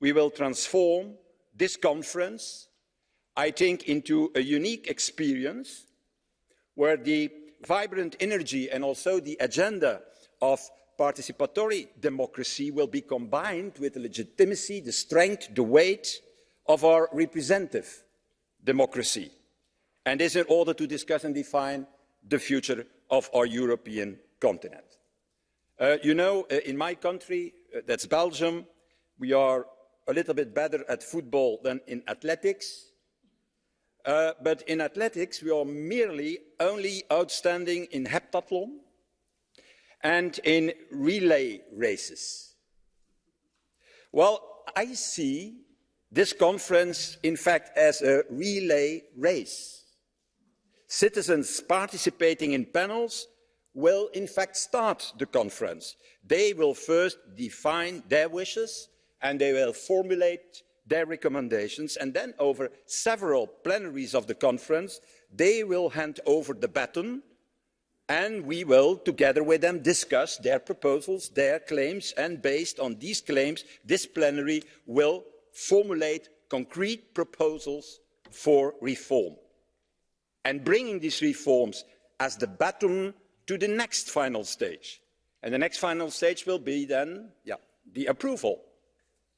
we will transform this conference, I think, into a unique experience where the vibrant energy and also the agenda of participatory democracy will be combined with the legitimacy, the strength, the weight of our representative democracy. And this in order to discuss and define the future of our European continent. You know, in my country, that's Belgium, we are a little bit better at football than in athletics. But in athletics, we are only outstanding in heptathlon and in relay races. Well, I see this conference, in fact, as a relay race. Citizens participating in panels will, in fact, start the conference. They will first define their wishes and they will formulate their recommendations, and then over several plenaries of the conference, they will hand over the baton, and we will, together with them, discuss their proposals, their claims, and based on these claims, this plenary will formulate concrete proposals for reform. And bringing these reforms as the baton to the next final stage. And the next final stage will be then, the approval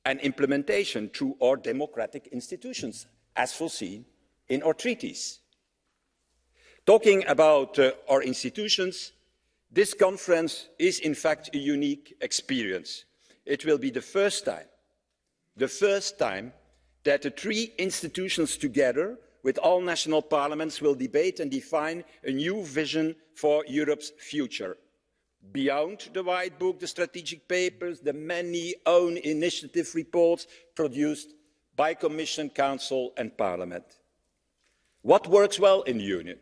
and implementation through our democratic institutions, as foreseen in our treaties. Talking about our institutions, this conference is in fact a unique experience. It will be the first time that the three institutions together with all national parliaments will debate and define a new vision for Europe's future. Beyond the White Book, the strategic papers, the many own initiative reports produced by Commission, Council and Parliament. What works well in the Union?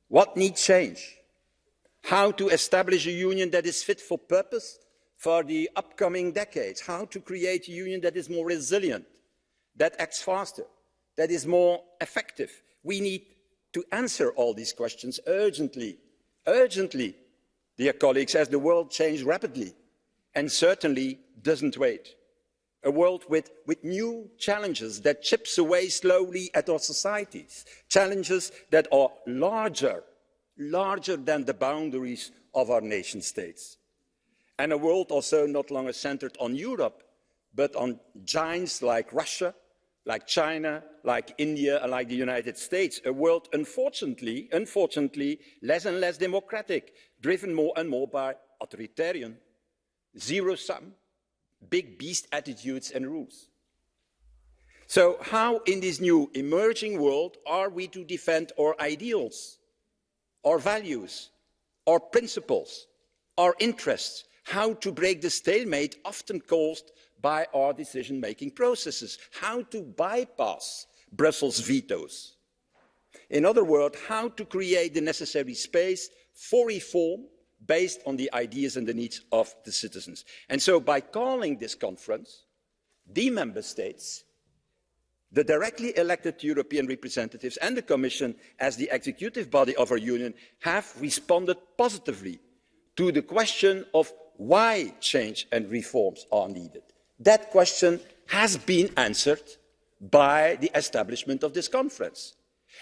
What needs change? How to establish a Union that is fit for purpose for the upcoming decades? How to create a Union that is more resilient, that acts faster, that is more effective? We need to answer all these questions urgently, dear colleagues, as the world changes rapidly and certainly doesn't wait. A world with new challenges that chips away slowly at our societies, challenges that are larger than the boundaries of our nation states. And a world also not longer centered on Europe, but on giants like Russia, like China, like India, and like the United States. A world, unfortunately, less and less democratic, driven more and more by authoritarian, zero-sum, big beast attitudes and rules. So how in this new emerging world are we to defend our ideals, our values, our principles, our interests? How to break the stalemate often caused by our decision-making processes? How to bypass Brussels vetoes? In other words, how to create the necessary space for reform based on the ideas and the needs of the citizens. And so by calling this conference, the member states, the directly elected European representatives and the Commission as the executive body of our Union have responded positively to the question of why change and reforms are needed. That question has been answered by the establishment of this conference.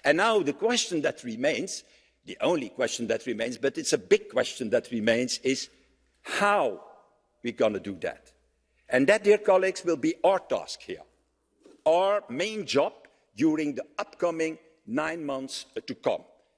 And now the question that remains, the only question that remains, but it's a big question that remains, is how we're going to do that. And that, dear colleagues, will be our task here. Our main job during the upcoming 9 months to come.